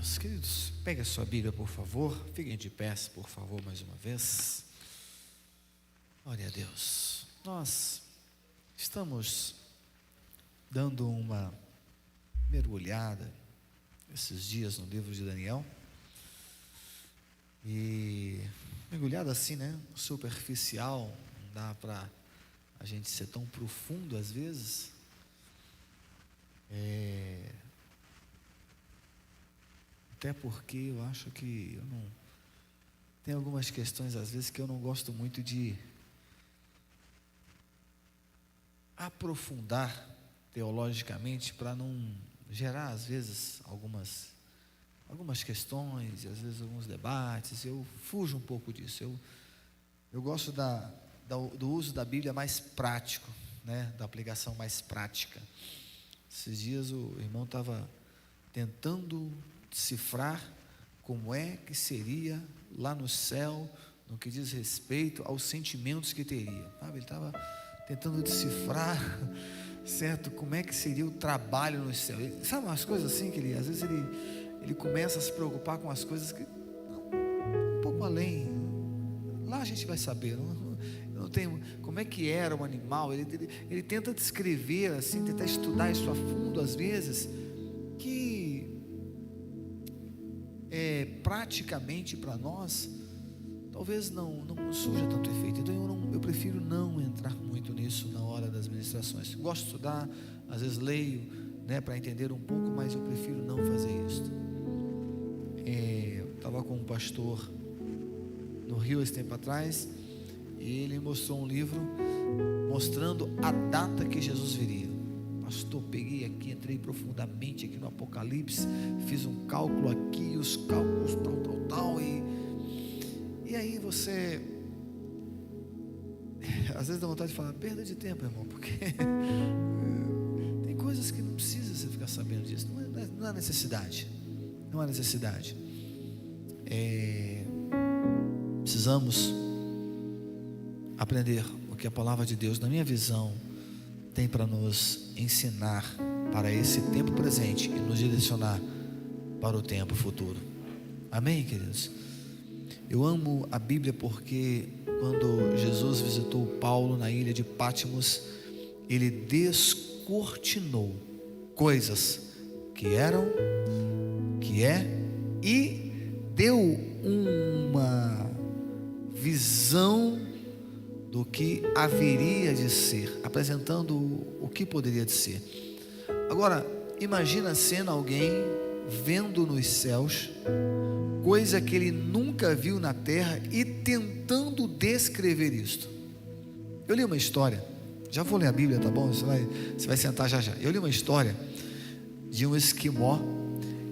Deus. Queridos, pegue a sua Bíblia, por favor. Fiquem de pé, por favor, mais uma vez. Glória a Deus. Nós estamos dando uma mergulhada esses dias no livro de Daniel. E mergulhada assim, né? Superficial, não dá para a gente ser tão profundo às vezes. Até porque eu acho que eu não tem algumas questões às vezes que eu não gosto muito de aprofundar teologicamente, para não gerar às vezes algumas questões, e às vezes alguns debates. Eu fujo um pouco disso. Eu gosto do uso da Bíblia mais prático, né? Da aplicação mais prática. Esses dias o irmão estava tentando decifrar como é que seria lá no céu, no que diz respeito aos sentimentos que teria, sabe? Ele estava tentando decifrar, certo, como é que seria o trabalho no céu. Sabe umas coisas assim que às vezes ele começa a se preocupar com as coisas que um pouco além. Lá a gente vai saber, não tem como é que era um animal. Ele tenta descrever assim, tentar estudar isso a fundo às vezes, que praticamente para nós talvez não surja tanto efeito. Então eu prefiro não entrar muito nisso na hora das ministrações. Gosto de estudar, às vezes leio, né, para entender um pouco, mas eu prefiro não fazer isso. Eu estava com um pastor no Rio esse tempo atrás, e ele mostrou um livro mostrando a data que Jesus viria. Pastor, peguei aqui, entrei profundamente aqui no Apocalipse, fiz um cálculo aqui, os cálculos tal, e aí você às vezes dá vontade de falar, perda de tempo, irmão, porque tem coisas que não precisa você ficar sabendo disso, não há necessidade, precisamos aprender o que a palavra de Deus, na minha visão, tem para nos ensinar para esse tempo presente e nos direcionar para o tempo futuro. Amém, queridos? Eu amo a Bíblia porque quando Jesus visitou Paulo na ilha de Patmos, ele descortinou coisas que eram, que é, e deu uma visão do que haveria de ser, apresentando o que poderia de ser. Agora, imagina a cena, alguém vendo nos céus coisa que ele nunca viu na terra e tentando descrever isto. Eu li uma história, já vou ler a Bíblia, tá bom? Você vai sentar já. Eu li uma história de um esquimó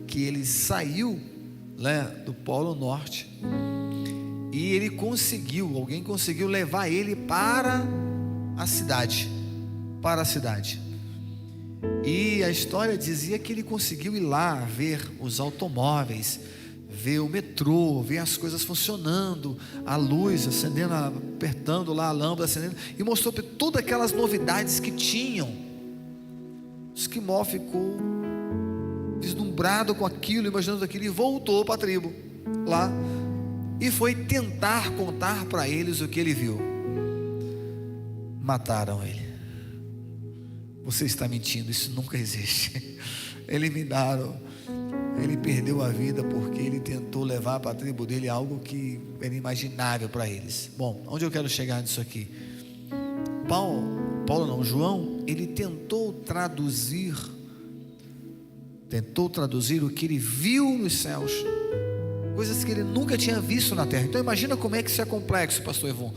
que ele saiu, né, do Polo Norte, e alguém conseguiu levar ele para a cidade. E a história dizia que ele conseguiu ir lá ver os automóveis, ver o metrô, ver as coisas funcionando, a luz acendendo, apertando lá a lâmpada, acendendo, e mostrou todas aquelas novidades que tinham. O esquimó ficou deslumbrado com aquilo, imaginando aquilo, e voltou para a tribo lá, e foi tentar contar para eles o que ele viu. Mataram ele. Você está mentindo, isso nunca existe. Eliminaram. Ele perdeu a vida porque ele tentou levar para a tribo dele algo que era imaginável para eles. Bom, onde eu quero chegar nisso aqui? João, ele tentou traduzir o que ele viu nos céus, coisas que ele nunca tinha visto na terra. Então imagina como é que isso é complexo, pastor Evon.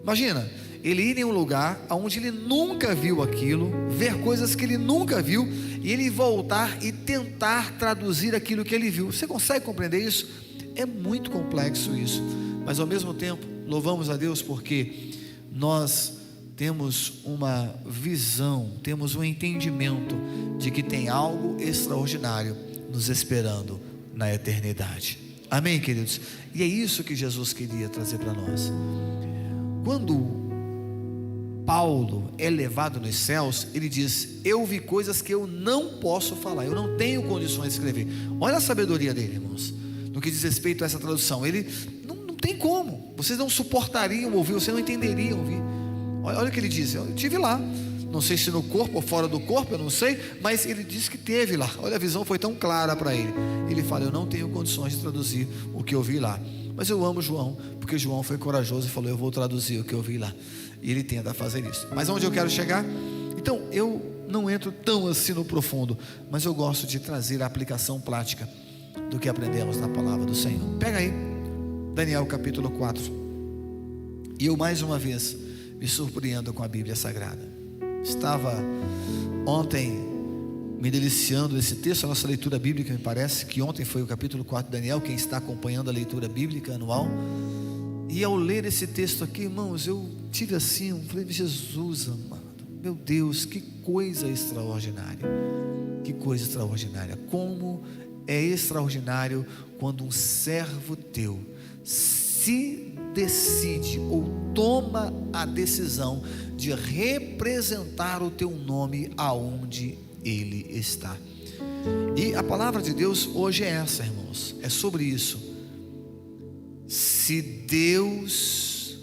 Imagina, ele ir em um lugar onde ele nunca viu aquilo, ver coisas que ele nunca viu, e ele voltar e tentar traduzir aquilo que ele viu. Você consegue compreender isso? É muito complexo isso, mas ao mesmo tempo, louvamos a Deus porque nós temos uma visão, temos um entendimento de que tem algo extraordinário nos esperando na eternidade. Amém, queridos? E é isso que Jesus queria trazer para nós. Quando Paulo é levado nos céus, ele diz: eu vi coisas que eu não posso falar, eu não tenho condições de escrever. Olha a sabedoria dele, irmãos, no que diz respeito a essa tradução. Ele não tem como, vocês não suportariam ouvir, vocês não entenderiam ouvir. Olha o que ele diz: eu estive lá, não sei se no corpo ou fora do corpo, eu não sei, mas ele diz que teve lá. Olha, a visão foi tão clara para ele. Ele fala: eu não tenho condições de traduzir o que eu vi lá, mas eu amo João, porque João foi corajoso e falou: eu vou traduzir o que eu vi lá. E ele tenta fazer isso. Mas onde eu quero chegar? Então, eu não entro tão assim no profundo, mas eu gosto de trazer a aplicação prática do que aprendemos na palavra do Senhor. Pega aí, Daniel capítulo 4. E eu mais uma vez me surpreendo com a Bíblia Sagrada. Estava ontem me deliciando desse texto, a nossa leitura bíblica, me parece que ontem foi o capítulo 4 de Daniel, quem está acompanhando a leitura bíblica anual. E ao ler esse texto aqui, irmãos, eu tive assim, falei: Jesus amado, meu Deus, que coisa extraordinária, que coisa extraordinária. Como é extraordinário quando um servo teu se decide ou toma a decisão de representar o teu nome aonde ele está. E a palavra de Deus hoje é essa, irmãos, é sobre isso. Se Deus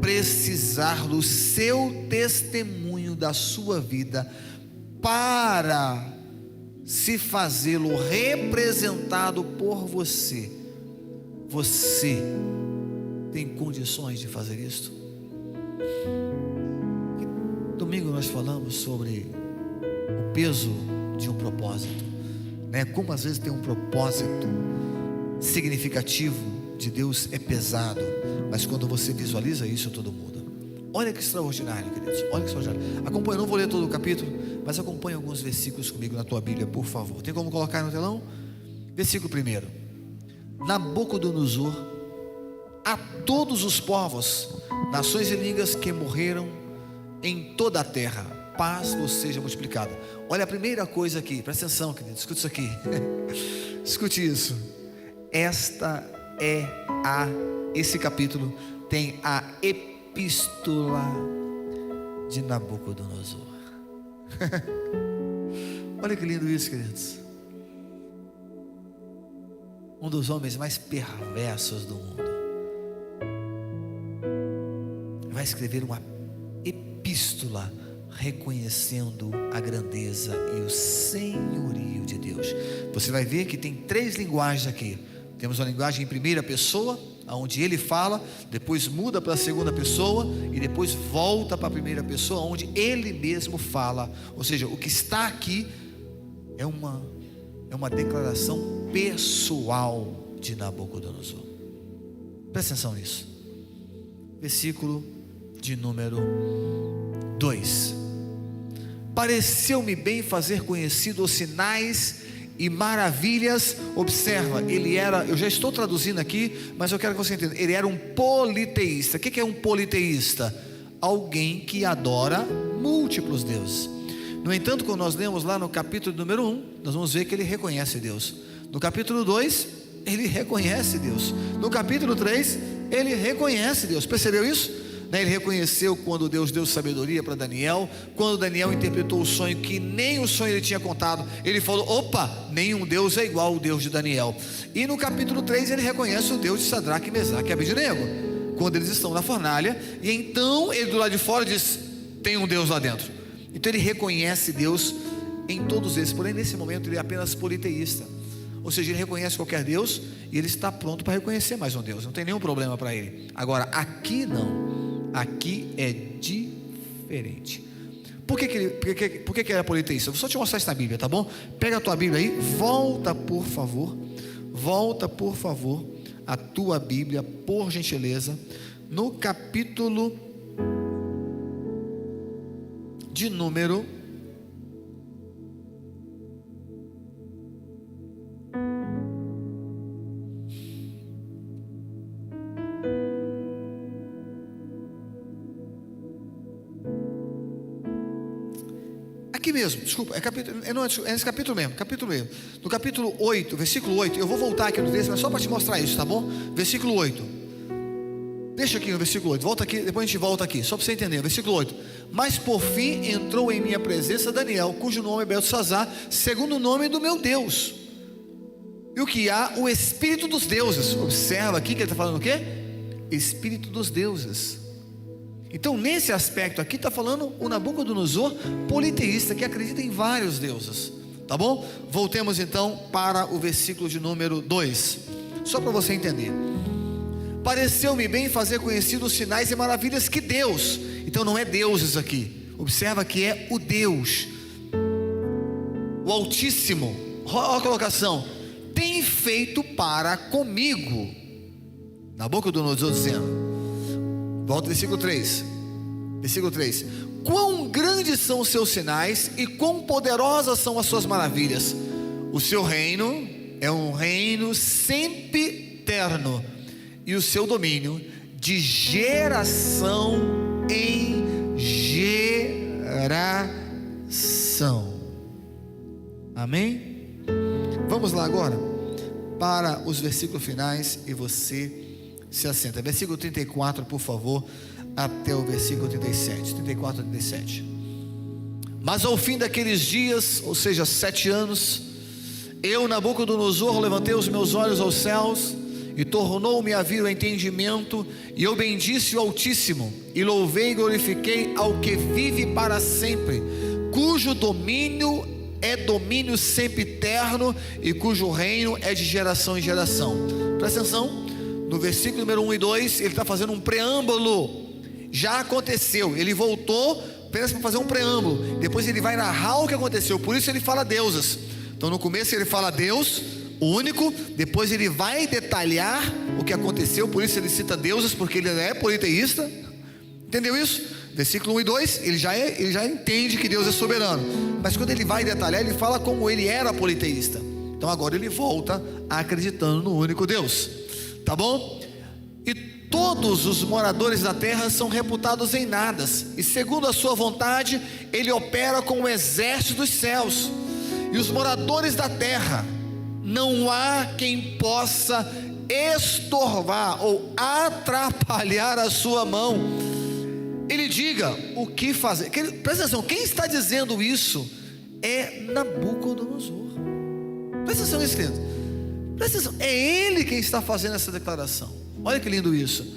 precisar do seu testemunho, da sua vida, para se fazê-lo representado por você, você tem condições de fazer isto? Domingo nós falamos sobre o peso de um propósito, né? Como às vezes tem um propósito significativo de Deus é pesado, mas quando você visualiza isso, tudo muda. Olha que extraordinário, queridos, olha que extraordinário. Acompanha, eu não vou ler todo o capítulo, mas acompanhe alguns versículos comigo na tua Bíblia, por favor. Tem como colocar no telão? Versículo 1: Nabucodonosor, a todos os povos, nações e línguas que morreram em toda a terra, paz vos seja multiplicada. Olha a primeira coisa aqui, presta atenção, querido, escute isso aqui. Escute isso. Esse capítulo tem a epístola de Nabucodonosor. Olha que lindo isso, queridos. Um dos homens mais perversos do mundo vai escrever uma epístola reconhecendo a grandeza e o senhorio de Deus. Você vai ver que tem 3 linguagens aqui. Temos uma linguagem em primeira pessoa, onde ele fala, depois muda para a segunda pessoa e depois volta para a primeira pessoa, onde ele mesmo fala. Ou seja, o que está aqui é uma declaração pessoal de Nabucodonosor. Presta atenção nisso. Versículo de número 2: Pareceu-me bem fazer conhecido os sinais e maravilhas. Observa, ele era, eu já estou traduzindo aqui, mas eu quero que você entenda, ele era um politeísta. O que é um politeísta? Alguém que adora múltiplos deuses. No entanto, quando nós lemos lá no capítulo número 1, nós vamos ver que ele reconhece Deus. No capítulo 2, ele reconhece Deus. No capítulo 3, ele reconhece Deus. Percebeu isso? Ele reconheceu quando Deus deu sabedoria para Daniel. Quando Daniel interpretou o sonho, que nem o sonho ele tinha contado, ele falou: opa, nenhum Deus é igual ao Deus de Daniel. E no capítulo 3 ele reconhece o Deus de Sadraque, Mesaque e Abednego, quando eles estão na fornalha. E então ele do lado de fora diz: tem um Deus lá dentro. Então ele reconhece Deus em todos esses. Porém nesse momento ele é apenas politeísta, ou seja, ele reconhece qualquer Deus e ele está pronto para reconhecer mais um Deus, não tem nenhum problema para ele. Agora aqui não. Aqui é diferente. Por que ele era politeísta? Vou só te mostrar isso na Bíblia, tá bom? Pega a tua Bíblia aí, volta por favor a tua Bíblia, por gentileza, no capítulo de número mesmo, desculpa, é nesse capítulo mesmo, no capítulo 8, versículo 8, eu vou voltar aqui no texto, mas só para te mostrar isso, tá bom? Versículo 8: Deixa aqui no versículo 8, volta aqui, depois a gente volta aqui, só para você entender, versículo 8. Mas por fim entrou em minha presença Daniel, cujo nome é Beltesazar, segundo o nome do meu Deus. E o que há? O Espírito dos deuses. Observa aqui que ele está falando o quê? Espírito dos deuses. Então nesse aspecto aqui está falando o Nabucodonosor politeísta, que acredita em vários deuses. Tá bom? Voltemos então para o versículo de número 2, só para você entender. Pareceu-me bem fazer conhecidos os sinais e maravilhas que Deus, então não é deuses aqui, observa que é o Deus, o Altíssimo, olha a colocação, tem feito para comigo. Nabucodonosor dizendo, volta ao versículo 3, quão grandes são os seus sinais e quão poderosas são as suas maravilhas. O seu reino é um reino sempiterno, e o seu domínio de geração em geração. Amém? Vamos lá agora para os versículos finais e você se assenta. Versículo 34, por favor, até o versículo 37. 34 a 37. Mas ao fim daqueles dias, ou seja, 7 anos, eu, Nabucodonosor, levantei os meus olhos aos céus, e tornou-me a vir o entendimento, e eu bendisse o Altíssimo, e louvei e glorifiquei ao que vive para sempre, cujo domínio é domínio sempiterno, e cujo reino é de geração em geração. Presta atenção, no versículo número 1 e 2, ele está fazendo um preâmbulo. Já aconteceu, ele voltou apenas para fazer um preâmbulo, depois ele vai narrar o que aconteceu, por isso ele fala deuses. Então no começo ele fala Deus, o único, depois ele vai detalhar o que aconteceu, por isso ele cita deuses, porque ele é politeísta. Entendeu isso? Versículo 1 e 2, ele já entende que Deus é soberano, mas quando ele vai detalhar, ele fala como ele era politeísta. Então agora ele volta acreditando no único Deus, tá bom? E todos os moradores da terra são reputados em nadas, e segundo a sua vontade ele opera com o exército dos céus. E os moradores da terra, não há quem possa estorvar ou atrapalhar a sua mão. Ele diga o que fazer. Presta atenção, quem está dizendo isso é Nabucodonosor. Presta atenção nisso, querido. Presta atenção, é ele quem está fazendo essa declaração. Olha que lindo isso.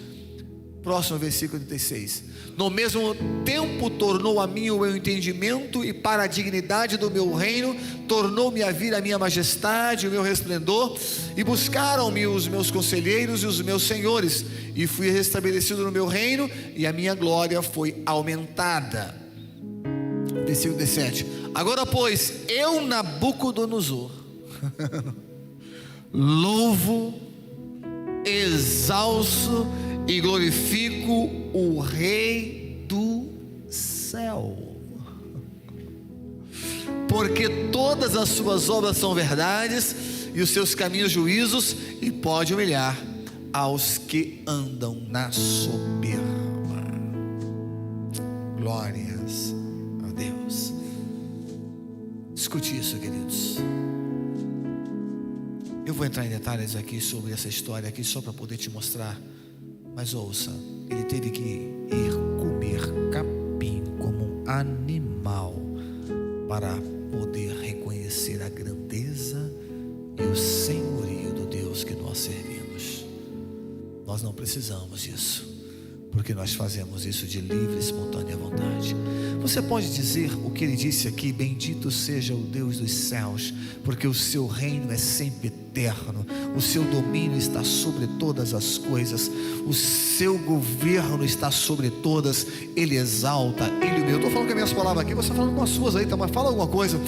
Próximo versículo 36. No mesmo tempo tornou a mim o meu entendimento, e para a dignidade do meu reino tornou-me a vir a minha majestade, o meu resplendor, e buscaram-me os meus conselheiros e os meus senhores, e fui restabelecido no meu reino, e a minha glória foi aumentada. Versículo 17. Agora pois, eu, Nabucodonosor, louvo, exalço e glorifico o Rei do céu, porque todas as suas obras são verdades, e os seus caminhos juízos, e pode humilhar aos que andam na soberba. Glórias a Deus. Escute isso, queridos. Eu vou entrar em detalhes aqui sobre essa história aqui, só para poder te mostrar. Mas ouça, ele teve que ir comer capim como um animal para poder reconhecer a grandeza e o senhorio do Deus que nós servimos. Nós não precisamos disso, porque nós fazemos isso de livre e espontânea vontade. Você pode dizer o que ele disse aqui: bendito seja o Deus dos céus, porque o seu reino é sempre eterno, o seu domínio está sobre todas as coisas, o seu governo está sobre todas, ele exalta, ele humilha. Eu estou falando com as minhas palavras aqui, você está falando com as suas aí, tá? Mas fala alguma coisa.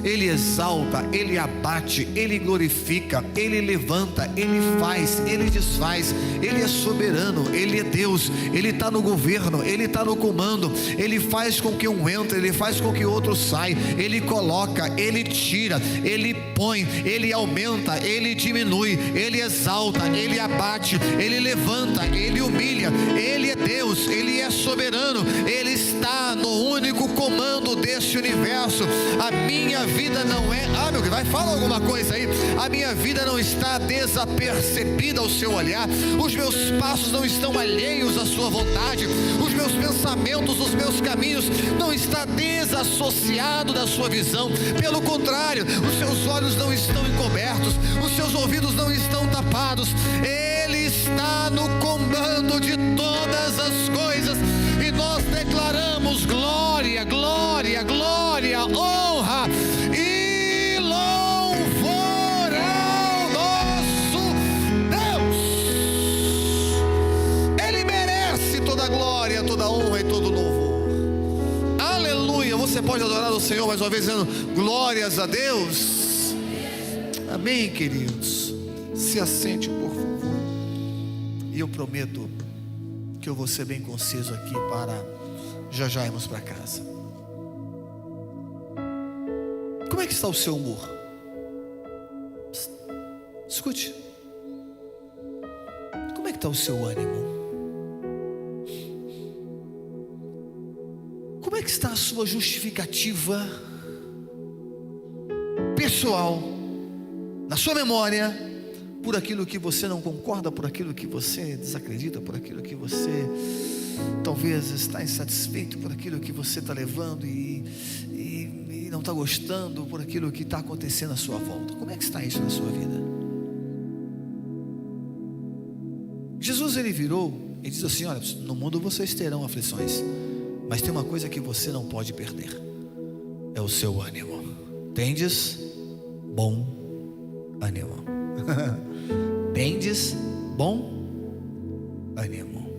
Ele exalta, ele abate, ele glorifica, ele levanta, ele faz, ele desfaz, ele é soberano, ele é Deus, ele está no governo, ele está no comando, ele faz com que um entre, ele faz com que outro sai, ele coloca, ele tira, ele põe, ele aumenta, ele diminui, ele exalta, ele abate, ele levanta, ele humilha, ele é Deus, ele é soberano, ele está no único comando deste desse universo. A minha vida não é, meu Deus, vai, fala alguma coisa aí. A minha vida não está desapercebida ao seu olhar. Os meus passos não estão alheios à sua vontade. Os meus pensamentos, os meus caminhos não está desassociado da sua visão. Pelo contrário, os seus olhos não estão encobertos, os seus ouvidos não estão tapados. Ele está no comando de todas as coisas, e nós declaramos glória, glória, glória, honra e louvor ao nosso Deus. Ele merece toda a glória, toda a honra e todo o louvor. Aleluia. Você pode adorar o Senhor mais uma vez dizendo glórias a Deus. Amém, queridos. Se assente, por favor. E eu prometo que eu vou ser bem conciso aqui para já irmos para casa. Como é que está o seu humor? Escute. Como é que está o seu ânimo? Como é que está a sua justificativa pessoal, na sua memória, por aquilo que você não concorda, por aquilo que você desacredita, por aquilo que você talvez está insatisfeito, por aquilo que você está levando e não está gostando, por aquilo que está acontecendo à sua volta? Como é que está isso na sua vida? Jesus, ele virou e diz assim: olha, no mundo vocês terão aflições, mas tem uma coisa que você não pode perder, é o seu ânimo. Tendes bom ânimo. Tendes bom ânimo.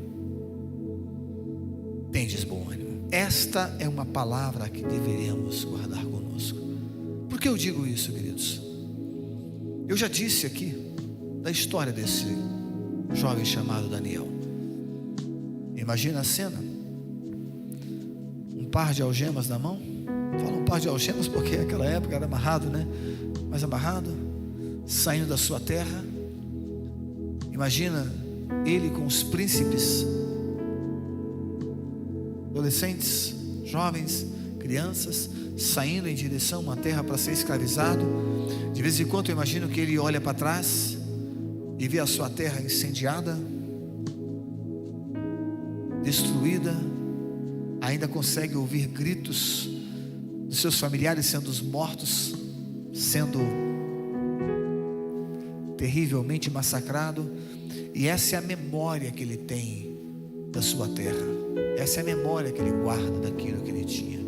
Tendes bom ânimo. Esta é uma palavra que deveremos guardar conosco. Por que eu digo isso, queridos? Eu já disse aqui da história desse jovem chamado Daniel. Imagina a cena: um par de algemas na mão. Falo um par de algemas porque naquela época era amarrado, né? Mas amarrado, saindo da sua terra. Imagina ele com os príncipes, adolescentes, jovens, crianças, saindo em direção a uma terra para ser escravizado. De vez em quando eu imagino que ele olha para trás e vê a sua terra incendiada, destruída. Ainda consegue ouvir gritos dos seus familiares sendo mortos, sendo terrivelmente massacrado. E essa é a memória que ele tem da sua terra. Essa é a memória que ele guarda daquilo que ele tinha.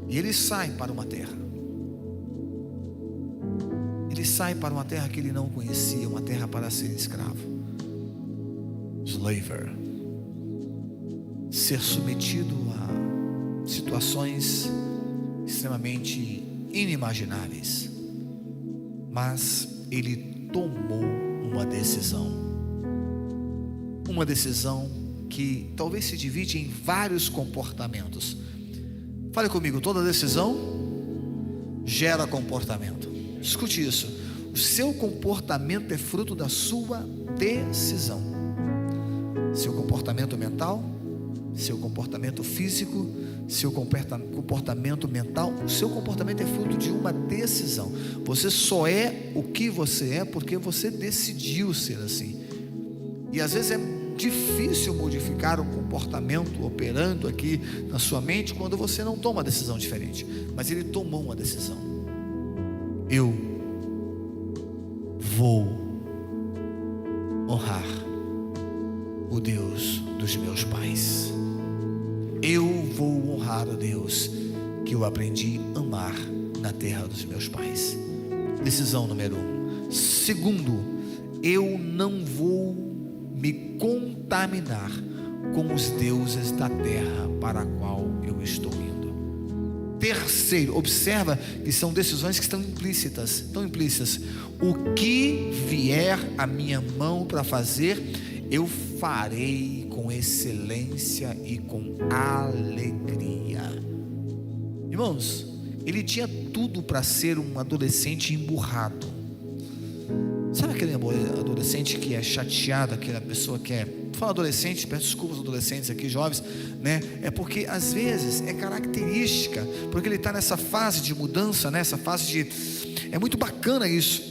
E ele sai para uma terra. Ele sai para uma terra que ele não conhecia, uma terra para ser escravo. Slaver. Ser submetido a situações extremamente inimagináveis. Mas ele tomou uma decisão. Uma decisão que talvez se divide em vários comportamentos. Fale comigo: toda decisão gera comportamento. Escute isso: o seu comportamento é fruto da sua decisão. Seu comportamento mental, seu comportamento físico, seu comportamento mental, o seu comportamento é fruto de uma decisão. Você só é o que você é porque você decidiu ser assim. E às vezes é difícil modificar o comportamento operando aqui na sua mente quando você não toma uma decisão diferente. Mas ele tomou uma decisão: eu vou honrar o Deus dos meus pais. Eu vou honrar o Deus que eu aprendi a amar na terra dos meus pais. Decisão número 1. Segundo, eu não vou me contaminar com os deuses da terra para a qual eu estou indo. Terceiro, observa que são decisões que estão implícitas. O que vier à minha mão para fazer, eu farei com excelência e com alegria. Irmãos, ele tinha tudo para ser um adolescente emburrado. Sabe aquele adolescente que é chateado, aquela pessoa que é... Estou falando adolescente, peço desculpas aos adolescentes aqui, jovens, né? É porque às vezes é característica, porque ele está nessa fase de mudança, nessa fase de... É muito bacana isso.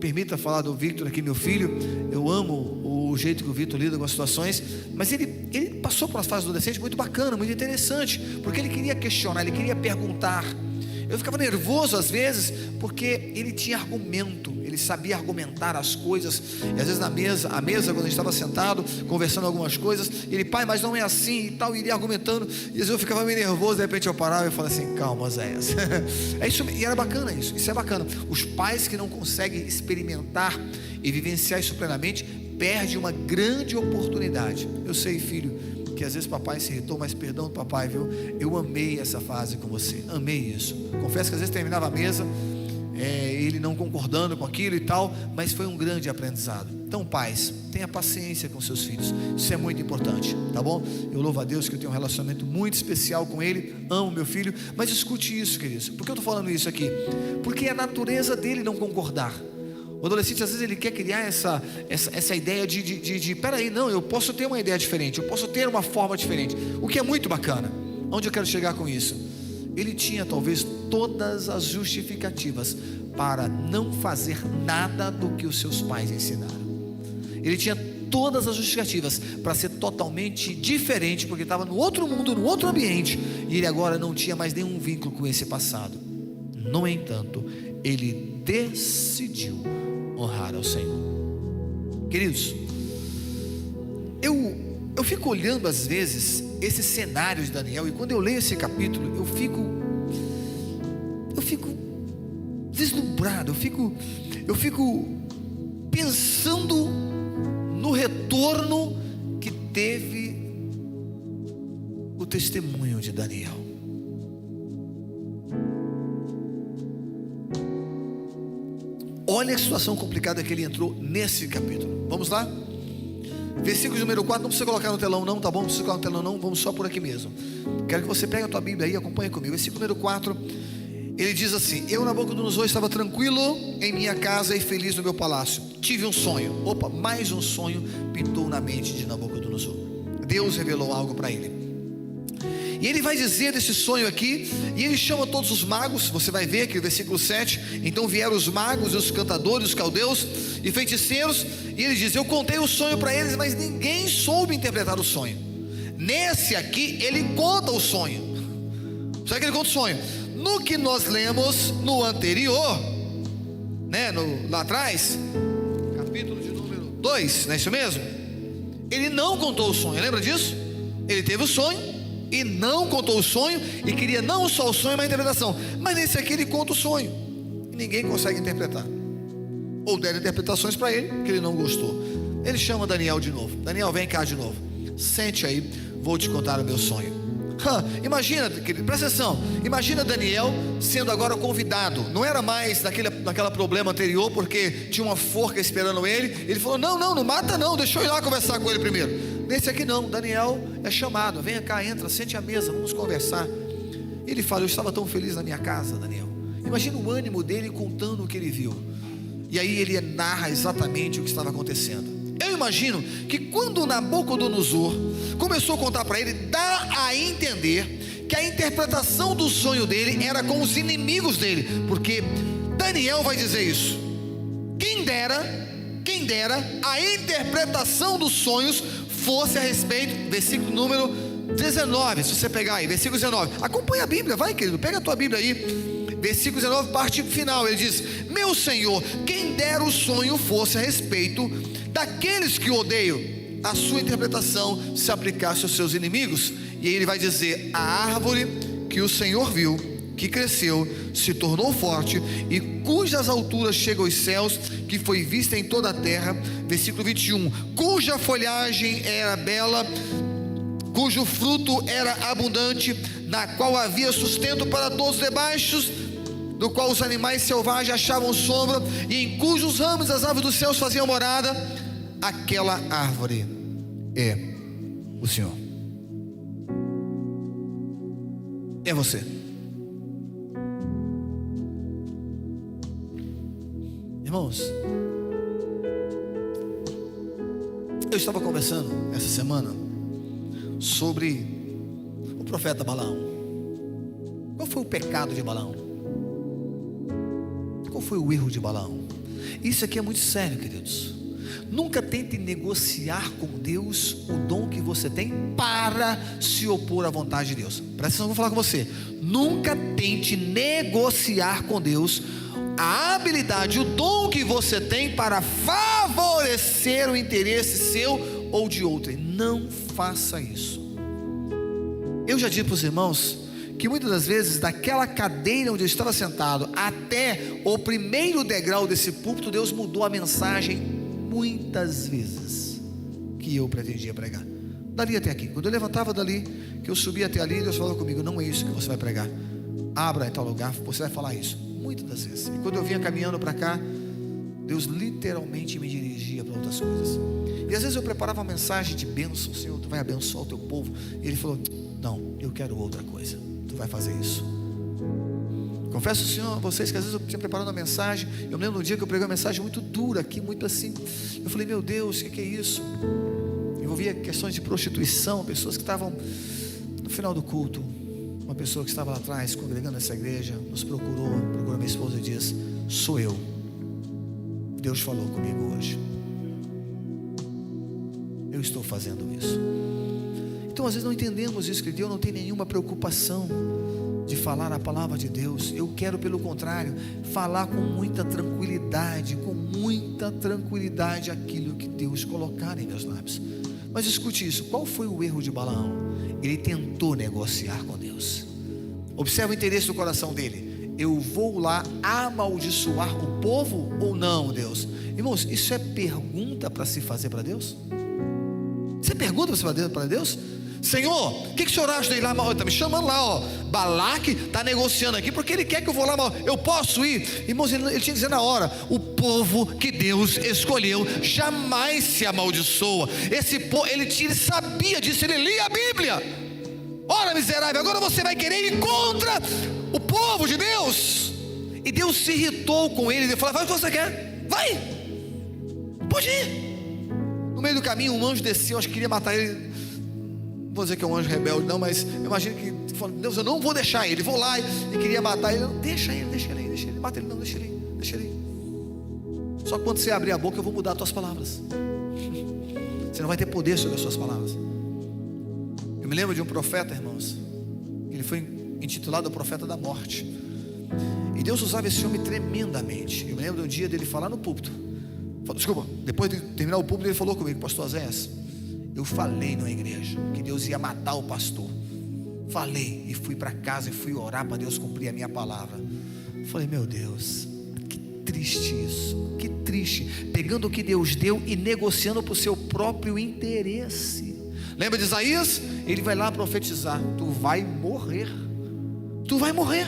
Permita falar do Victor aqui, meu filho. Eu amo o jeito que o Victor lida com as situações, mas ele passou por uma fase adolescente muito bacana, muito interessante, porque ele queria questionar, ele queria perguntar. Eu ficava nervoso às vezes, porque ele tinha argumento, ele sabia argumentar as coisas, e às vezes a mesa, quando a gente estava sentado, conversando algumas coisas, ele, pai, mas não é assim e tal, e iria argumentando, e às vezes eu ficava meio nervoso, de repente eu parava e falava assim, calma, Zéias. É isso, e era bacana isso é bacana. Os pais que não conseguem experimentar e vivenciar isso plenamente, perdem uma grande oportunidade. Eu sei, filho, que às vezes papai se irritou, mas perdão do papai, viu? Eu amei essa fase com você, amei isso. Confesso que às vezes terminava a mesa, ele não concordando com aquilo e tal, mas foi um grande aprendizado. Então, pais, tenha paciência com seus filhos, isso é muito importante, tá bom? Eu louvo a Deus que eu tenho um relacionamento muito especial com ele, amo meu filho, mas escute isso, queridos. Por que eu estou falando isso aqui? Porque é a natureza dele não concordar. O adolescente às vezes ele quer criar essa ideia de peraí, não, eu posso ter uma ideia diferente, eu posso ter uma forma diferente, o que é muito bacana. Onde eu quero chegar com isso? Ele tinha talvez todas as justificativas para não fazer nada do que os seus pais ensinaram. Ele tinha todas as justificativas para ser totalmente diferente, porque estava no outro mundo, no outro ambiente, e ele agora não tinha mais nenhum vínculo com esse passado. No entanto, ele decidiu honrar ao Senhor. Queridos, eu fico olhando às vezes esse cenário de Daniel, e quando eu leio esse capítulo, eu fico deslumbrado, eu fico pensando no retorno que teve o testemunho de Daniel. Olha a situação complicada que ele entrou nesse capítulo. Vamos lá? Versículo número 4, não precisa colocar no telão não, tá bom? Não precisa colocar no telão não, vamos só por aqui mesmo. Quero que você pegue a tua Bíblia aí e acompanhe comigo. Versículo número 4, ele diz assim: eu, Nabucodonosor, estava tranquilo em minha casa e feliz no meu palácio. Tive um sonho. Opa, mais um sonho pintou na mente de Nabucodonosor. Deus revelou algo para ele. E ele vai dizer desse sonho aqui, e ele chama todos os magos. Você vai ver aqui no versículo 7. Então vieram os magos e os cantadores, os caldeus e feiticeiros, e ele diz: eu contei o sonho para eles, mas ninguém soube interpretar o sonho. Nesse aqui ele conta o sonho. Sabe que ele conta o sonho? No que nós lemos no anterior, né, lá atrás, capítulo de número 2, não é isso mesmo? Ele não contou o sonho, lembra disso? Ele teve o sonho e não contou o sonho, e queria não só o sonho, mas a interpretação. Mas nesse aqui ele conta o sonho, e ninguém consegue interpretar, ou deram interpretações para ele, que ele não gostou. Ele chama Daniel de novo. Daniel, vem cá de novo, sente aí, vou te contar o meu sonho. Imagina, querido, presta atenção. Imagina Daniel sendo agora convidado. Não era mais naquele problema anterior, porque tinha uma forca esperando ele. Ele falou: não mata não, deixa eu ir lá conversar com ele primeiro. Nesse aqui não, Daniel é chamado: vem cá, entra, sente à mesa, vamos conversar. Ele fala: eu estava tão feliz na minha casa, Daniel. Imagina o ânimo dele contando o que ele viu. E aí ele narra exatamente o que estava acontecendo. Eu imagino que quando Nabucodonosor começou a contar para ele, dá a entender que a interpretação do sonho dele era com os inimigos dele, porque Daniel vai dizer isso: quem dera a interpretação dos sonhos fosse a respeito, versículo número 19, se você pegar aí, versículo 19, acompanha a Bíblia, vai querido, pega a tua Bíblia aí, versículo 19, parte final, ele diz: meu Senhor, quem dera o sonho fosse a respeito daqueles que odeiam, a sua interpretação se aplicasse aos seus inimigos. E aí ele vai dizer: a árvore que o Senhor viu, que cresceu, se tornou forte, e cujas alturas chegam aos céus, que foi vista em toda a terra. Versículo 21, cuja folhagem era bela, cujo fruto era abundante, na qual havia sustento para todos debaixo, do qual os animais selvagens achavam sombra, e em cujos ramos as aves dos céus faziam morada. Aquela árvore é o Senhor. É você. Irmãos, eu estava conversando essa semana sobre o profeta Balaão. Qual foi o pecado de Balaão? Qual foi o erro de Balaão? Isso aqui é muito sério, queridos. Nunca tente negociar com Deus o dom que você tem para se opor à vontade de Deus. Presta atenção, eu vou falar com você. Nunca tente negociar com Deus a habilidade, o dom que você tem para favorecer o interesse seu ou de outrem. Não faça isso. Eu já disse para os irmãos que muitas das vezes, daquela cadeira onde eu estava sentado até o primeiro degrau desse púlpito, Deus mudou a mensagem muitas vezes que eu pretendia pregar. Dali até aqui, quando eu levantava dali, que eu subia até ali, Deus falou comigo: não é isso que você vai pregar, abra em tal lugar, você vai falar isso. Muitas das vezes. E quando eu vinha caminhando para cá, Deus literalmente me dirigia para outras coisas. E às vezes eu preparava uma mensagem de bênção: Senhor, tu vai abençoar o teu povo. E Ele falou: não, eu quero outra coisa, tu vai fazer isso. Confesso, Senhor, a vocês que às vezes eu tinha preparado uma mensagem. Eu me lembro do dia que eu preguei uma mensagem muito dura aqui, muito assim. Eu falei: meu Deus, o que é isso? Envolvia questões de prostituição, pessoas que estavam no final do culto. Uma pessoa que estava lá atrás, congregando nessa igreja, nos procurou minha esposa e disse: sou eu. Deus falou comigo hoje. Eu estou fazendo isso. Então às vezes não entendemos isso, que Deus não tem nenhuma preocupação de falar a palavra de Deus. Eu quero, pelo contrário, falar com muita tranquilidade aquilo que Deus colocar em meus lábios. Mas escute isso: qual foi o erro de Balaão? Ele tentou negociar com Deus. Observa o interesse do coração dele: eu vou lá amaldiçoar o povo ou não, Deus? Irmãos, isso é pergunta para se fazer para Deus? Isso é pergunta para se fazer para Deus? Senhor, o que o senhor acha de ir lá? Está me chamando lá, ó. Balaque está negociando aqui, porque ele quer que eu vou lá. Eu posso ir? Irmãos, ele tinha que dizer na hora: o povo que Deus escolheu jamais se amaldiçoa. Esse povo, ele sabia disso, ele lia a Bíblia. Ora, miserável, agora você vai querer ir contra o povo de Deus? E Deus se irritou com ele. Ele falou: vai o que você quer, vai, pode ir. No meio do caminho, um anjo desceu, acho que queria matar ele. Não vou dizer que é um anjo rebelde, não, mas eu imagino que falou: Deus, eu não vou deixar ele. Vou lá e queria matar ele. Não, deixa ele, mata ele, não, deixa ele. Só que quando você abrir a boca, eu vou mudar as tuas palavras. Você não vai ter poder sobre as suas palavras. Eu me lembro de um profeta, irmãos. Ele foi intitulado o profeta da morte. E Deus usava esse homem tremendamente. Eu me lembro de um dia dele falar no púlpito. Desculpa, depois de terminar o púlpito, ele falou comigo: pastor Zéias, eu falei na igreja que Deus ia matar o pastor. Falei e fui para casa e fui orar para Deus cumprir a minha palavra. Falei: meu Deus, que triste isso, que triste. Pegando o que Deus deu e negociando para o seu próprio interesse. Lembra de Isaías? Ele vai lá profetizar: tu vai morrer. Tu vai morrer.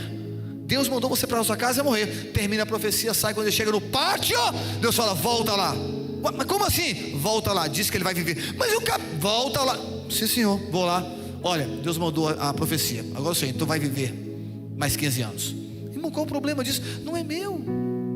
Deus mandou você para a sua casa e morrer. Termina a profecia, sai. Quando ele chega no pátio, Deus fala: volta lá. Mas como assim? Volta lá, diz que ele vai viver. Mas eu volta lá. Sim, senhor, vou lá. Olha, Deus mandou a profecia. Agora sim, tu vai viver mais 15 anos. Irmão, qual o problema disso? Não é meu.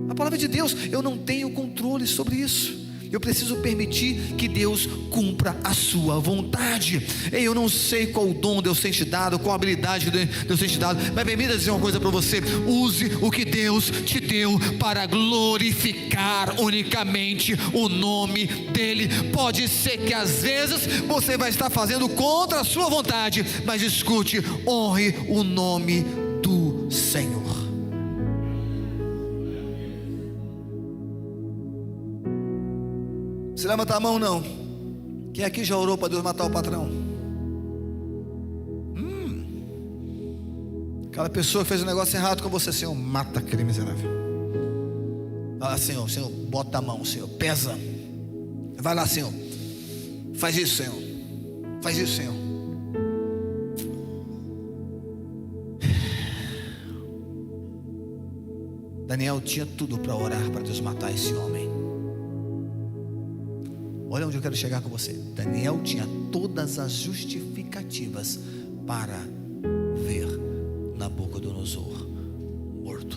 A palavra é de Deus. Eu não tenho controle sobre isso. Eu preciso permitir que Deus cumpra a sua vontade. Eu não sei qual dom Deus tem te dado, qual habilidade Deus tem te dado, mas permita dizer uma coisa para você: use o que Deus te deu para glorificar unicamente o nome dEle. Pode ser que às vezes você vai estar fazendo contra a sua vontade, mas escute: honre o nome do Senhor. Se levanta a mão, não. Quem aqui já orou para Deus matar o patrão? Aquela pessoa que fez um negócio errado com você: Senhor, mata aquele miserável. Vai lá, Senhor, bota a mão, Senhor, pesa. Vai lá, Senhor, faz isso, Senhor, faz isso, Senhor. Daniel tinha tudo para orar para Deus matar esse homem. Olha onde eu quero chegar com você. Daniel tinha todas as justificativas para ver Nabucodonosor morto.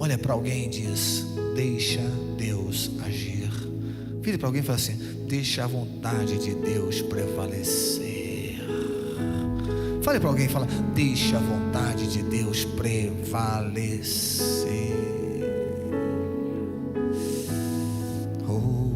Olha para alguém e diz: deixa Deus agir. Vire para alguém e fala assim: deixa a vontade de Deus prevalecer. Fale para alguém e fala: deixa a vontade de Deus prevalecer.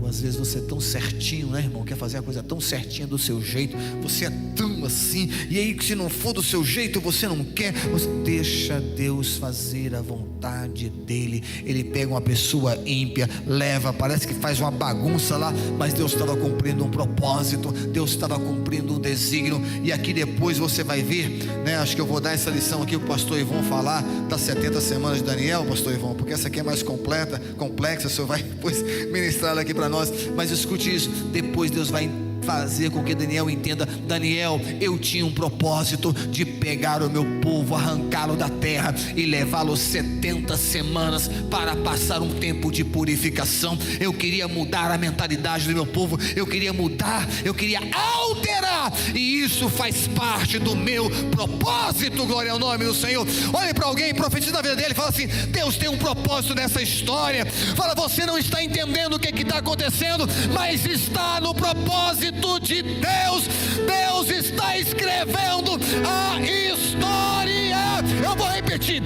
Às vezes você é tão certinho, né, irmão? Quer fazer a coisa tão certinha do seu jeito. Você é tão assim. E aí, se não for do seu jeito, você não quer. Você deixa Deus fazer a vontade dele. Ele pega uma pessoa ímpia, leva, parece que faz uma bagunça lá, mas Deus estava cumprindo um propósito. Deus estava cumprindo um desígnio. E aqui depois você vai ver, né? Acho que eu vou dar essa lição aqui para o pastor Ivon falar das 70 semanas de Daniel, pastor Ivon, porque essa aqui é mais complexa. O senhor vai depois ministrar ela aqui para nós. Mas escute isso, depois Deus vai fazer com que Daniel entenda: Daniel, eu tinha um propósito de pegar o meu povo, arrancá-lo da terra e levá-lo 70 semanas para passar um tempo de purificação. Eu queria mudar a mentalidade do meu povo, eu queria mudar, eu queria alterar, e isso faz parte do meu propósito. Glória ao nome do Senhor. Olhe para alguém, profetiza na vida dele, fala assim: Deus tem um propósito nessa história. Fala: você não está entendendo o que está acontecendo, mas está no propósito de Deus. Deus está escrevendo a história. Eu vou repetir.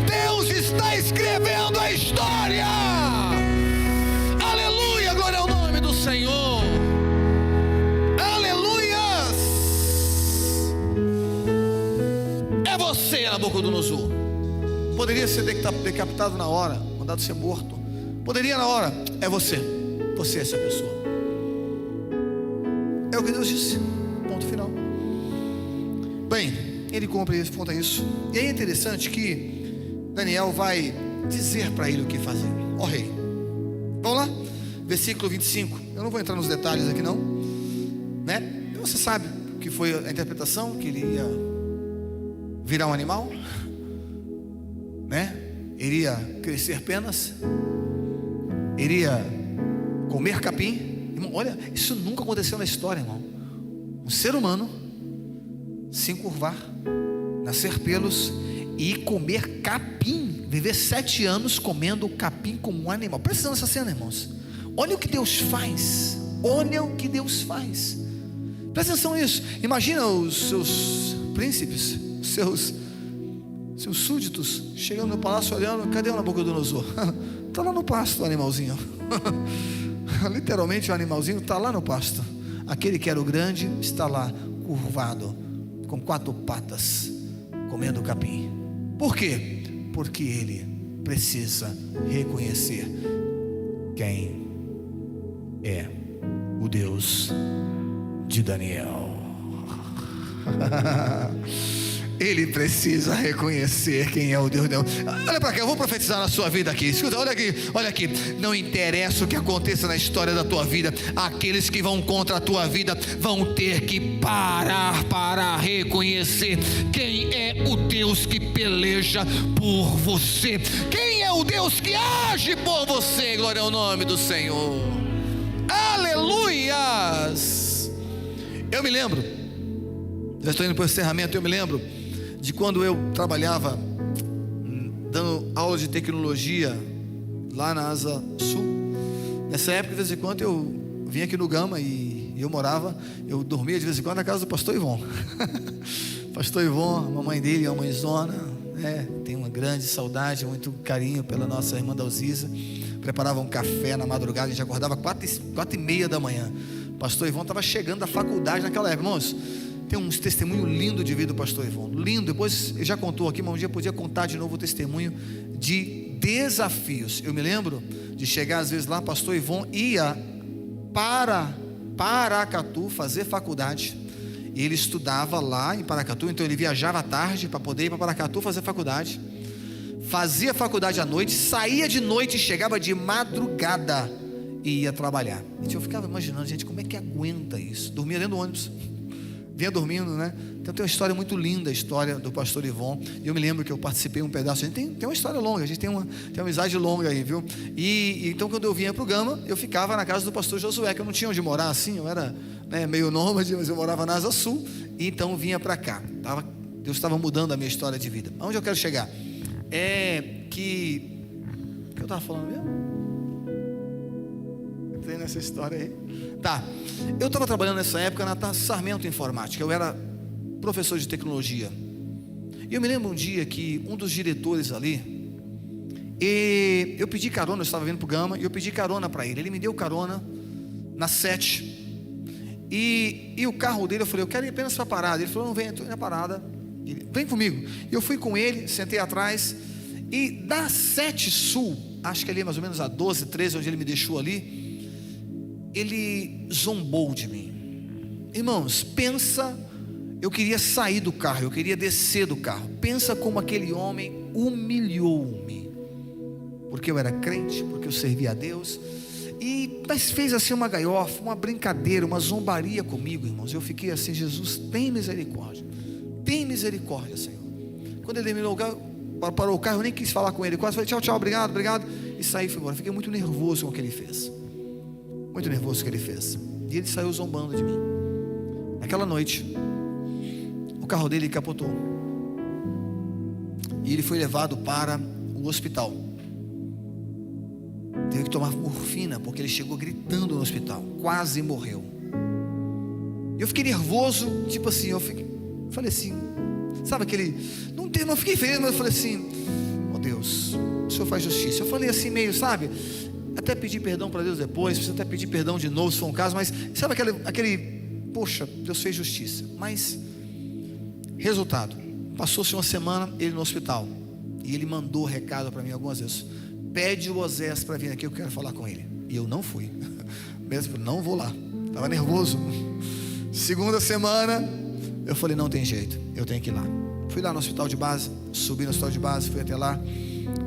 Deus está escrevendo a história. Aleluia, glória ao nome do Senhor. Aleluias. É você, Nabucodonosor. Poderia ser decapitado na hora, mandado ser morto. Poderia na hora. É você. Você é essa pessoa. É o que Deus disse. Ponto final. Bem, ele conta isso. E é interessante que Daniel vai dizer para ele o que fazer. Ó rei, vamos lá? Versículo 25. Eu não vou entrar nos detalhes aqui não, né? Você sabe o que foi a interpretação, que ele ia virar um animal, né? Iria crescer penas, iria comer capim. Irmão, olha, isso nunca aconteceu na história, irmão. Um ser humano se encurvar, nascer pelos e comer capim, viver 7 anos comendo capim como um animal. Presta atenção nessa cena, irmãos. Olha o que Deus faz. Olha o que Deus faz. Presta atenção nisso. Imagina os seus príncipes, os seus súditos chegando no palácio olhando: cadê o Nabucodonosor? Está lá no pasto o animalzinho. Literalmente o animalzinho está lá no pasto. Aquele que era o grande está lá curvado, com 4 patas, comendo capim. Por quê? Porque ele precisa reconhecer quem é o Deus de Daniel. Ele precisa reconhecer quem é o Deus dele. Olha para cá, eu vou profetizar na sua vida aqui. Escuta, olha aqui. Não interessa o que aconteça na história da tua vida, aqueles que vão contra a tua vida vão ter que parar para reconhecer quem é o Deus que peleja por você. Quem é o Deus que age por você? Glória ao nome do Senhor. Aleluias. Eu me lembro, já estou indo para o encerramento. Eu me lembro de quando eu trabalhava dando aula de tecnologia lá na Asa Sul. Nessa época, de vez em quando eu vinha aqui no Gama e eu dormia de vez em quando na casa do pastor Ivon. Pastor Ivon, a mamãe dele, a mãezona, né? Tem uma grande saudade, muito carinho pela nossa irmã Dalzisa. Preparava um café na madrugada, a gente acordava 4h30 da manhã. Pastor Ivon estava chegando da faculdade naquela época, irmãos. Tem uns testemunho lindo de vida do pastor Ivon, lindo. Depois ele já contou aqui, mas um dia podia contar de novo o testemunho de desafios. Eu me lembro de chegar às vezes lá, pastor Ivon ia para Paracatu fazer faculdade, e ele estudava lá em Paracatu. Então ele viajava à tarde para poder ir para Paracatu fazer faculdade, fazia faculdade à noite, saía de noite e chegava de madrugada e ia trabalhar. Gente, eu ficava imaginando, gente, como é que aguenta isso? Dormia dentro do ônibus, vinha dormindo, né? Então tem uma história muito linda, a história do pastor Ivon. E eu me lembro que eu participei um pedaço. A gente tem uma história longa, a gente tem uma amizade longa aí, viu? E então quando eu vinha para o Gama, eu ficava na casa do pastor Josué, que eu não tinha onde morar assim, eu era, né, meio nômade, mas eu morava na Asa Sul. E então eu vinha para cá. Deus estava mudando a minha história de vida. Aonde eu quero chegar? que eu estava falando mesmo? Tem nessa história aí. Tá, eu estava trabalhando nessa época na Sarmento Informática. Eu era professor de tecnologia. E eu me lembro um dia que um dos diretores ali, eu pedi carona, eu estava vindo para o Gama, e eu pedi carona para ele. Ele me deu carona na 7. E o carro dele, eu falei, eu quero ir apenas para a parada. Ele falou, não, vem, estou indo na parada. Ele, vem comigo. E eu fui com ele, sentei atrás. E da 7 Sul, acho que ali mais ou menos a 12, 13, onde ele me deixou ali, ele zombou de mim. Irmãos, pensa, eu queria sair do carro, eu queria descer do carro. Pensa como aquele homem humilhou-me, porque eu era crente, porque eu servia a Deus. Mas fez assim uma galhofa, uma brincadeira, uma zombaria comigo, irmãos. Eu fiquei assim, Jesus, tem misericórdia, Senhor. Quando ele terminou o carro, parou o carro, eu nem quis falar com ele, quase falei, tchau, tchau, obrigado, obrigado, e saí e fui embora. Fiquei muito nervoso com o que ele fez, muito nervoso com o que ele fez, e ele saiu zombando de mim. Naquela noite, o carro dele capotou, e ele foi levado para o hospital. Teve que tomar morfina, porque ele chegou gritando no hospital, quase morreu. Eu fiquei nervoso, tipo assim, falei assim, sabe aquele, não fiquei feliz, mas eu falei assim, oh Deus, o Senhor faz justiça. Eu falei assim meio, sabe, até pedi perdão para Deus depois, preciso até pedir perdão de novo se for um caso, mas sabe aquele, poxa, Deus fez justiça. Mas, resultado, passou-se uma semana, ele no hospital, e ele mandou recado para mim algumas vezes, pede o Osés para vir aqui, eu quero falar com ele. E eu não fui, mesmo, não vou lá, estava nervoso. Segunda semana, eu falei, não tem jeito, eu tenho que ir lá. Fui lá no hospital de base, subi no hospital de base, fui até lá.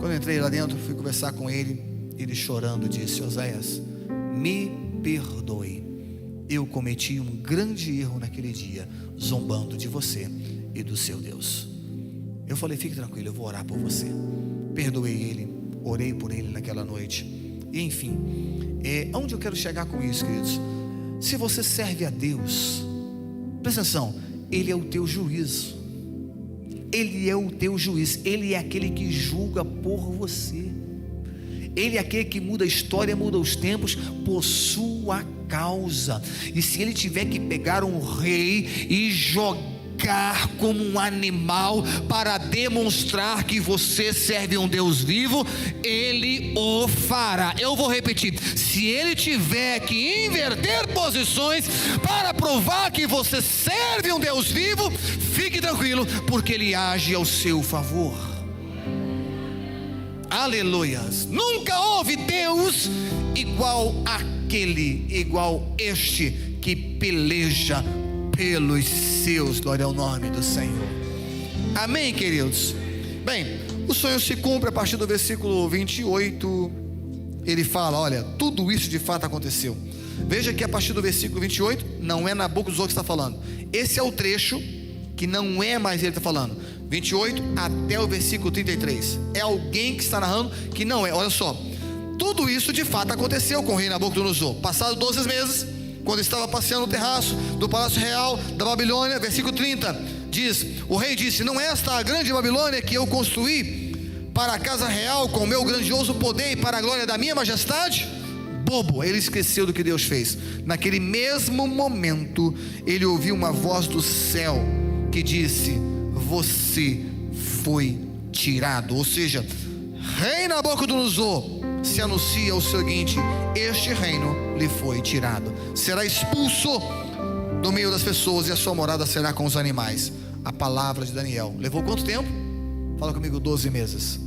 Quando eu entrei lá dentro, fui conversar com ele. Ele chorando disse, Oséias, me perdoe, eu cometi um grande erro naquele dia, zombando de você e do seu Deus. Eu falei, fique tranquilo, eu vou orar por você. Perdoei ele, orei por ele naquela noite. E enfim, onde eu quero chegar com isso, queridos? Se você serve a Deus, presta atenção, Ele é o teu juiz. Ele é o teu juiz. Ele é aquele que julga por você. Ele é aquele que muda a história, muda os tempos por sua causa. E se ele tiver que pegar um rei e jogar como um animal para demonstrar que você serve um Deus vivo, ele o fará. Eu vou repetir, se ele tiver que inverter posições para provar que você serve um Deus vivo, fique tranquilo, porque ele age ao seu favor. Aleluias. Nunca houve Deus igual este que peleja pelos seus. Glória ao nome do Senhor. Amém, queridos? Bem, o sonho se cumpre a partir do versículo 28. Ele fala, olha, tudo isso de fato aconteceu. Veja que a partir do versículo 28, não é Nabucodonosor que está falando. Esse é o trecho que não é mais ele que está falando, 28 até o versículo 33. É alguém que está narrando que não é. Olha só, tudo isso de fato aconteceu com o rei Nabucodonosor. Passados 12 meses, quando estava passeando no terraço do palácio real da Babilônia, versículo 30, diz, o rei disse, não é esta a grande Babilônia que eu construí para a casa real com o meu grandioso poder e para a glória da minha majestade? Bobo, ele esqueceu do que Deus fez. Naquele mesmo momento, ele ouviu uma voz do céu que disse, você foi tirado. Ou seja, rei Nabucodonosor, se anuncia o seguinte, este reino lhe foi tirado, será expulso do meio das pessoas e a sua morada será com os animais. A palavra de Daniel levou quanto tempo? Fala comigo, 12 meses.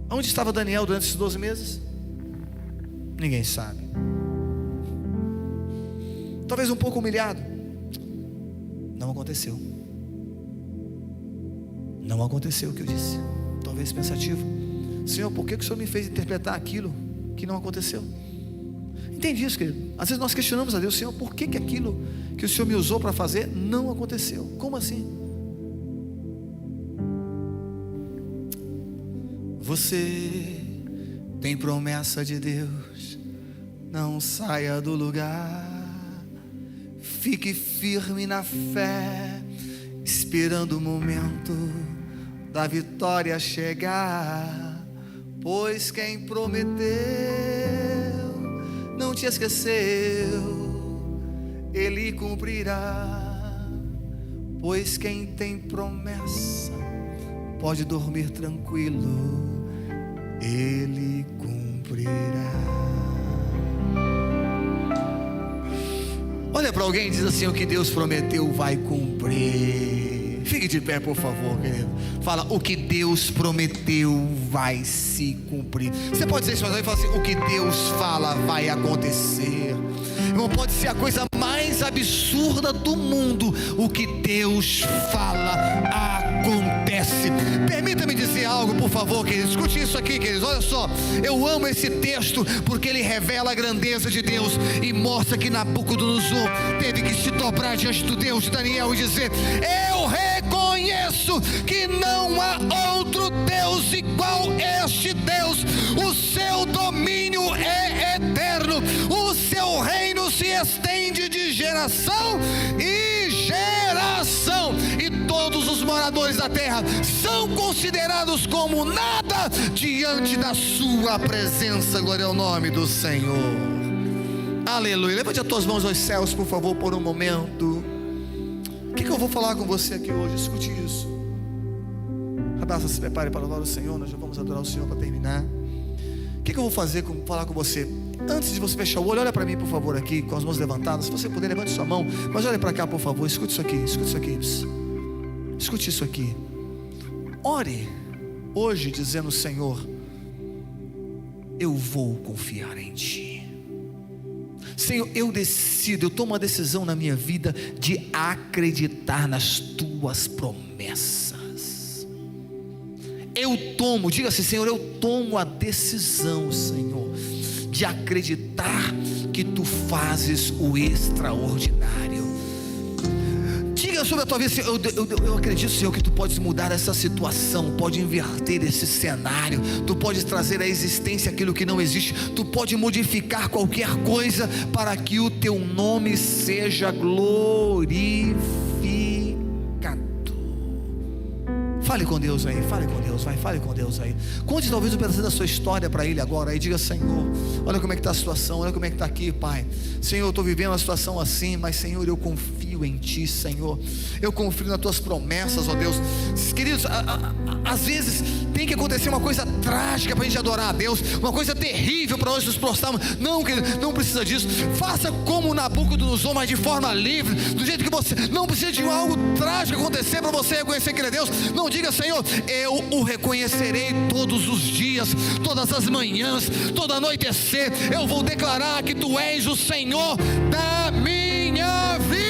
Onde estava Daniel durante esses 12 meses? Ninguém sabe. Talvez um pouco humilhado. Não aconteceu. Não aconteceu o que eu disse. Talvez pensativo, Senhor, por que o Senhor me fez interpretar aquilo que não aconteceu? Entende isso, querido? Às vezes nós questionamos a Deus, Senhor, por que aquilo que o Senhor me usou para fazer não aconteceu? Como assim? Você tem promessa de Deus, não saia do lugar, fique firme na fé, esperando o momento da vitória chegar, pois quem prometeu não te esqueceu, Ele cumprirá. Pois quem tem promessa pode dormir tranquilo, Ele cumprirá. Olha para alguém e diz assim: o que Deus prometeu vai cumprir. Fique de pé, por favor, querido. Fala: o que Deus prometeu vai se cumprir. Você pode dizer isso, mas aí fala assim: o que Deus fala vai acontecer. Não pode ser a coisa mais absurda do mundo, o que Deus fala acontece. Permita-me dizer algo, por favor, queridos. Escute isso aqui, queridos. Olha só, eu amo esse texto porque ele revela a grandeza de Deus e mostra que Nabucodonosor teve que se dobrar diante do Deus de Daniel e dizer: eu reconheço que não há outro Deus igual este Deus. O seu domínio é eterno, o seu reino se estende de geração em geração, e todos os moradores da terra são considerados como nada diante da sua presença. Glória ao nome do Senhor. Aleluia. Levante as tuas mãos aos céus, por favor, por um momento. O que eu vou falar com você aqui hoje? Escute isso. Abraça, se prepare para louvar o Senhor. Nós já vamos adorar o Senhor para terminar. O que eu vou falar com você? Antes de você fechar o olho, olha para mim, por favor, aqui, com as mãos levantadas. Se você puder, levante sua mão, mas olha para cá, por favor. Escute isso aqui, escute isso aqui. Escute isso aqui. Ore hoje dizendo: Senhor, eu vou confiar em Ti. Senhor, eu tomo uma decisão na minha vida de acreditar nas Tuas promessas. Diga assim: Senhor, eu tomo a decisão, Senhor, de acreditar que Tu fazes o extraordinário. Diga sobre a tua vida: eu acredito, Senhor, que Tu podes mudar essa situação, pode inverter esse cenário, Tu podes trazer à existência aquilo que não existe, Tu pode modificar qualquer coisa para que o Teu nome seja glorificado. Fale com Deus aí, fale com Deus aí. Conte talvez um pedaço da sua história para Ele agora. Aí diga: Senhor, olha como é que está a situação, olha como é que está aqui, Pai. Senhor, eu estou vivendo uma situação assim, mas Senhor, eu confio em Ti, Senhor. Eu confio nas Tuas promessas, ó Deus. Queridos, às vezes tem que acontecer uma coisa trágica para a gente adorar a Deus, uma coisa terrível para nós nos prostrarmos. Não, querido, não precisa disso. Faça como Nabucodonosor, mas de forma livre, do jeito que você. Não precisa de algo trágico acontecer para você reconhecer que Ele é Deus. Não diga: Senhor, eu o reconhecerei todos os dias, todas as manhãs, todo anoitecer. Eu vou declarar que Tu és o Senhor da minha vida.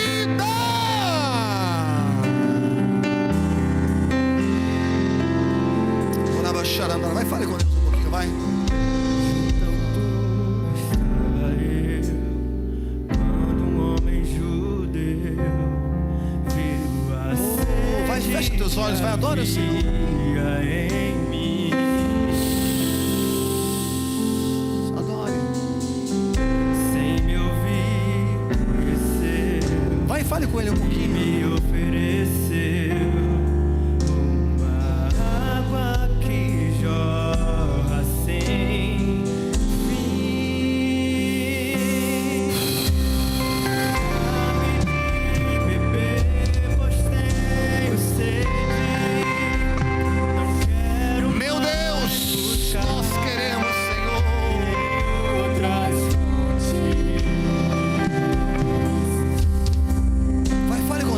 Vai, fale com Deus um pouquinho, vai. Fecha os teus olhos, vai, adora o Senhor. Adore. Sem me ouvir, vai, fale com Ele um pouquinho. Me ofereceu uma água que jorra sem fim. Beber, pois tenho sede. Meu Deus, nós queremos, Senhor. Vai, fale com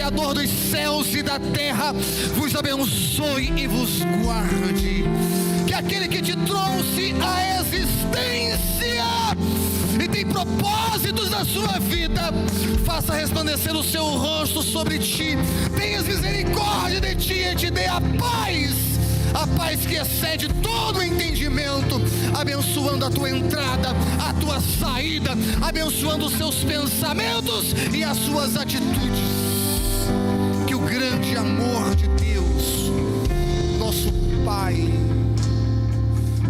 Criador dos céus e da terra, vos abençoe e vos guarde. Que aquele que te trouxe à existência e tem propósitos na sua vida, faça resplandecer o seu rosto sobre ti, tenhas misericórdia de ti e te dê a paz que excede todo o entendimento, abençoando a tua entrada, a tua saída, abençoando os seus pensamentos e as suas atitudes. Que o grande amor de Deus, nosso Pai,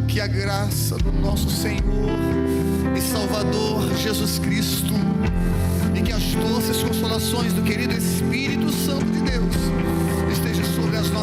que a graça do nosso Senhor e Salvador Jesus Cristo, e que as doces consolações do querido Espírito Santo de Deus esteja sobre as nossas